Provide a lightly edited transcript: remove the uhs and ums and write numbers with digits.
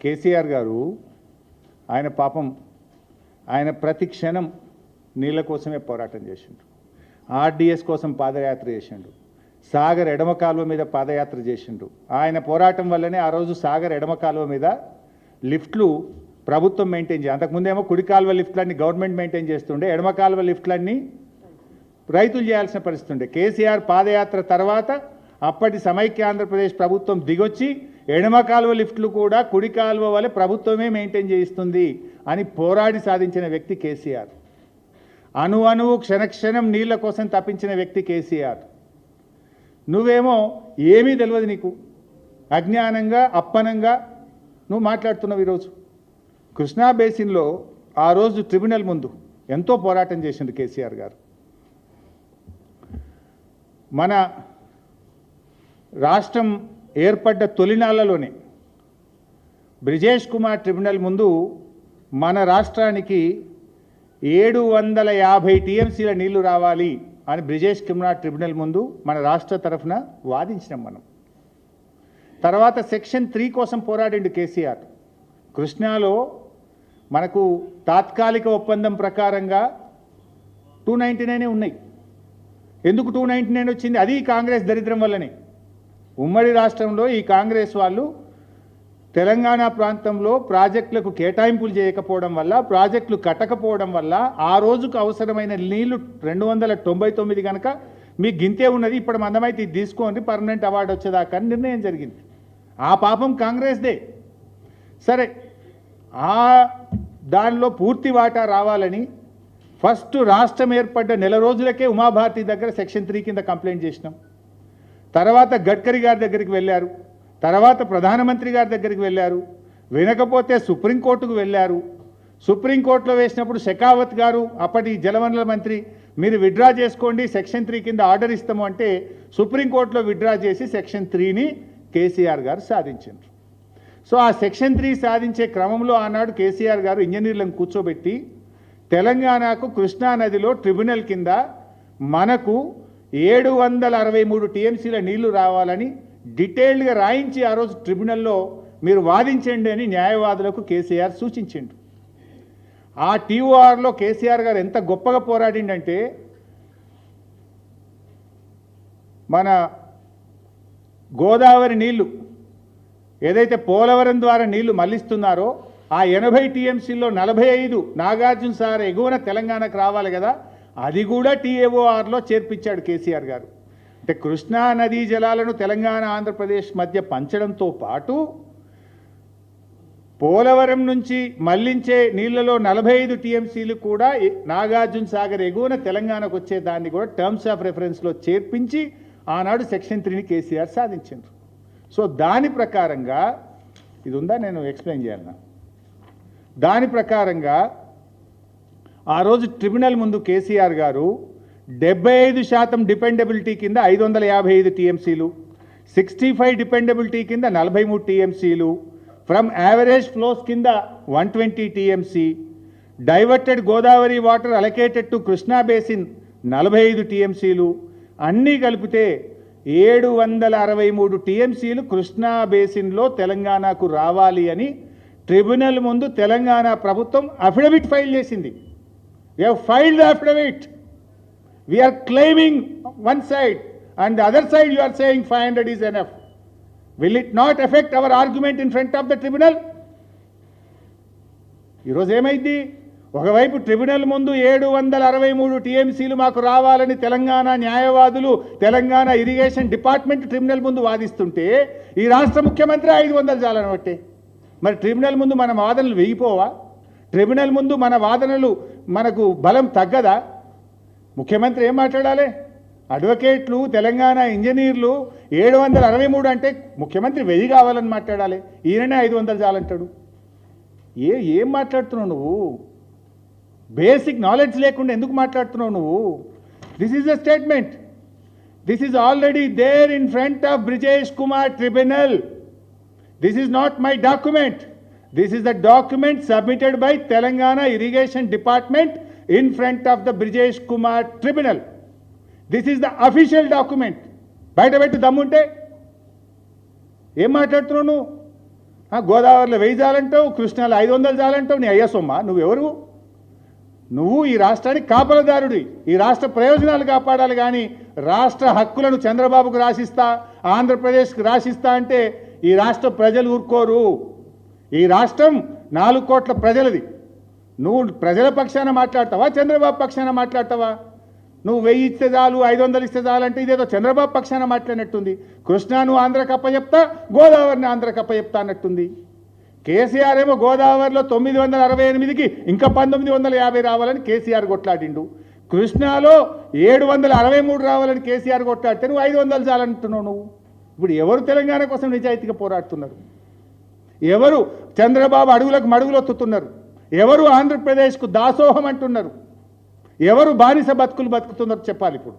కేసీఆర్ గారు ఆయన పాపం ఆయన ప్రతి క్షణం నీళ్ళ కోసమే పోరాటం చేసిండు. ఆర్డీఎస్ కోసం పాదయాత్ర చేసిండు. సాగర్ ఎడమ కాలువ మీద పాదయాత్ర చేసిండు. ఆయన పోరాటం వల్లనే ఆ రోజు సాగర్ ఎడమ కాలువ మీద లిఫ్ట్లు ప్రభుత్వం మెయింటైన్ చేయాలి. అంతకుముందేమో కుడి కాలువ లిఫ్ట్లన్నీ గవర్నమెంట్ మెయింటైన్ చేస్తుండే, ఎడమ కాలువ లిఫ్ట్లన్నీ రైతులు చేయాల్సిన పరిస్థితి ఉండే. కేసీఆర్ పాదయాత్ర తర్వాత అప్పటి సమైక్య ఆంధ్రప్రదేశ్ ప్రభుత్వం దిగొచ్చి ఎడమ కాలువ లిఫ్ట్లు కూడా కుడి కాలువ వల్ల ప్రభుత్వమే మెయింటైన్ చేయిస్తుంది అని పోరాడి సాధించిన వ్యక్తి కేసీఆర్. అణువు క్షణక్షణం నీళ్ల కోసం తప్పించిన వ్యక్తి కేసీఆర్. నువ్వేమో ఏమీ తెలియదు, నీకు అజ్ఞానంగా అప్పనంగా నువ్వు మాట్లాడుతున్నావు. ఈరోజు కృష్ణా బేసిన్లో ఆ రోజు ట్రిబ్యునల్ ముందు ఎంతో పోరాటం చేసిండు కేసీఆర్ గారు. మన రాష్ట్రం ఏర్పడ్డ తొలినాళ్లలోనే బ్రిజేష్ కుమార్ ట్రిబ్యునల్ ముందు మన రాష్ట్రానికి 750 టీఎంసీల నీళ్లు రావాలి అని బ్రిజేష్ కుమార్ ట్రిబ్యునల్ ముందు మన రాష్ట్ర తరఫున వాదించినాం మనం. తర్వాత సెక్షన్ 3 కోసం పోరాడిండు కేసీఆర్. కృష్ణాలో మనకు తాత్కాలిక ఒప్పందం ప్రకారంగా 299 ఉన్నాయి. ఎందుకు 299 వచ్చింది? అది కాంగ్రెస్ దరిద్రం వల్లనే. ఉమ్మడి రాష్ట్రంలో ఈ కాంగ్రెస్ వాళ్ళు తెలంగాణ ప్రాంతంలో ప్రాజెక్టులకు కేటాయింపులు చేయకపోవడం వల్ల, ప్రాజెక్టులు కట్టకపోవడం వల్ల ఆ రోజుకు అవసరమైన నీళ్లు 299 కనుక మీకు గింతే ఉన్నది, ఇప్పుడు మందమైతే ఇది తీసుకోండి పర్మనెంట్ అవార్డు వచ్చేదాకా నిర్ణయం జరిగింది. ఆ పాపం కాంగ్రెస్దే. సరే, ఆ దానిలో పూర్తి వాటా రావాలని ఫస్ట్ రాష్ట్రం ఏర్పడ్డ నెల రోజులకే ఉమాభారతి దగ్గర సెక్షన్ 3 కింద కంప్లైంట్ చేసినాం. తర్వాత గడ్కరీ గారి దగ్గరికి వెళ్ళారు, తర్వాత ప్రధానమంత్రి గారి దగ్గరికి వెళ్ళారు, వినకపోతే సుప్రీంకోర్టుకు వెళ్ళారు. సుప్రీంకోర్టులో వేసినప్పుడు షెకావత్ గారు అప్పటి జలవనరుల మంత్రి, మీరు విత్డ్రా చేసుకోండి సెక్షన్ 3 కింద ఆర్డర్ ఇస్తాము అంటే సుప్రీంకోర్టులో విత్డ్రా చేసి సెక్షన్ 3ని కేసీఆర్ గారు సాధించారు. సో ఆ సెక్షన్ 3 సాధించే క్రమంలో ఆనాడు కేసీఆర్ గారు ఇంజనీర్లను కూర్చోబెట్టి తెలంగాణకు కృష్ణా నదిలో ట్రిబ్యునల్ కింద మనకు 763 టీఎంసీల నీళ్లు రావాలని డీటెయిల్డ్గా రాయించి ఆ రోజు ట్రిబ్యునల్లో మీరు వాదించండి అని న్యాయవాదులకు కేసీఆర్ సూచించిండు. ఆ టీఓఆర్లో కేసీఆర్ గారు ఎంత గొప్పగా పోరాడిండంటే, మన గోదావరి నీళ్లు ఏదైతే పోలవరం ద్వారా నీళ్లు మళ్లిస్తున్నారో ఆ 80 టీఎంసీల్లో 45 నాగార్జున సాగర్ ఎగువన తెలంగాణకు రావాలి కదా, అది కూడా టీఏఓఆర్లో చేర్పించాడు కేసీఆర్ గారు. అంటే కృష్ణా నదీ జలాలను తెలంగాణ ఆంధ్రప్రదేశ్ మధ్య పంచడంతో పాటు పోలవరం నుంచి మళ్లించే నీళ్లలో 45 టీఎంసీలు కూడా నాగార్జున సాగర్ ఎగువన తెలంగాణకు వచ్చే దాన్ని కూడా టర్మ్స్ ఆఫ్ రెఫరెన్స్లో చేర్పించి ఆనాడు సెక్షన్ 3ని కేసీఆర్ సాధించారు. సో దాని ప్రకారంగా ఇది ఉందా, నేను ఎక్స్ప్లెయిన్ చేయాలన్నా. దాని ప్రకారంగా ఆ రోజు ట్రిబ్యునల్ ముందు కేసీఆర్ గారు 75% డిపెండబిలిటీ కింద 555 టీఎంసీలు, 65 డిపెండబిలిటీ కింద 43 టీఎంసీలు, ఫ్రమ్ యావరేజ్ ఫ్లోస్ కింద 120 TMC, diverted Godavari water allocated to Krishna basin 45 టీఎంసీలు, అన్నీ కలిపితే 763 టీఎంసీలు కృష్ణా బేసిన్లో తెలంగాణకు రావాలి అని ట్రిబ్యునల్ ముందు తెలంగాణ ప్రభుత్వం అఫిడవిట్ ఫైల్ చేసింది. We have filed the affidavit. We are claiming one side and the other side you are saying 500 is enough. Will it not affect our argument in front of the tribunal? ఈరోజు ఏమైంది? ఒకవైపు tribunal ముందు 763 టీఎంసీలు మాకు రావాలని తెలంగాణ న్యాయవాదులు, Telangana irrigation department tribunal ముందు వాదిస్తుంటే ఈ రాష్ట్ర ముఖ్యమంత్రి 500 చాలని బట్టే. మరి ట్రిబ్యునల్ ముందు మన వాదనలు వేయిపోవా? ట్రిబ్యునల్ ముందు మన వాదనలు మనకు బలం తగ్గదా? ముఖ్యమంత్రి ఏం మాట్లాడాలి? అడ్వకేట్లు, తెలంగాణ ఇంజనీర్లు 763 అంటే ముఖ్యమంత్రి 1000 కావాలని మాట్లాడాలి. ఈయననే 500 చాలంటాడు. ఏం మాట్లాడుతున్నావు నువ్వు? బేసిక్ నాలెడ్జ్ లేకుండా ఎందుకు మాట్లాడుతున్నావు నువ్వు? This is a statement. This is already there in front of Brijesh Kumar tribunal. This is not my document. This is the document submitted by Telangana Irrigation Department in front of the Brijesh Kumar Tribunal. This is the official document. బయట పెట్టి దమ్ముంటే ఏం మాట్లాడుతున్నావు నువ్వు? గోదావరిలో 1000 చాలంటావు, కృష్ణాలో 500 చాలంటావు. నీ అయ్యా సొమ్మ నువ్వెవరు? నువ్వు ఈ రాష్ట్రానికి కాపలదారుడి. ఈ రాష్ట్ర ప్రయోజనాలు కాపాడాలి కానీ రాష్ట్ర హక్కులను చంద్రబాబుకు రాసిస్తా, ఆంధ్రప్రదేశ్కి రాసిస్తా అంటే ఈ రాష్ట్ర ప్రజలు ఊరుకోరు. ఈ రాష్ట్రం 4 కోట్ల ప్రజలది. నువ్వు ప్రజల పక్షాన మాట్లాడతావా, చంద్రబాబు పక్షాన మాట్లాడతావా? నువ్వు 1000 ఇస్తే చాలు, 500 ఇస్తే చాలు అంటే ఇదేదో చంద్రబాబు పక్షాన మాట్లాడినట్టుంది. కృష్ణాను ఆంధ్రకప్ప చెప్తా, గోదావరిని ఆంధ్రకప్ప చెప్తా అన్నట్టుంది. కేసీఆర్ ఏమో గోదావరిలో 968కి ఇంకా 1950 రావాలని కేసీఆర్ కొట్లాడిండు. కృష్ణాలో 763 రావాలని కేసీఆర్ కొట్లాడితే నువ్వు 500 చాలంటున్నావు. నువ్వు ఇప్పుడు ఎవరు తెలంగాణ కోసం నిజాయితీగా పోరాడుతున్నారు? ఎవరు చంద్రబాబు అడుగులకు మడుగులు ఒత్తుతున్నారు? ఎవరు ఆంధ్రప్రదేశ్కు దాసోహం అంటున్నారు? ఎవరు బానిస బతుకులు బతుకుతున్నారు చెప్పాలి ఇప్పుడు.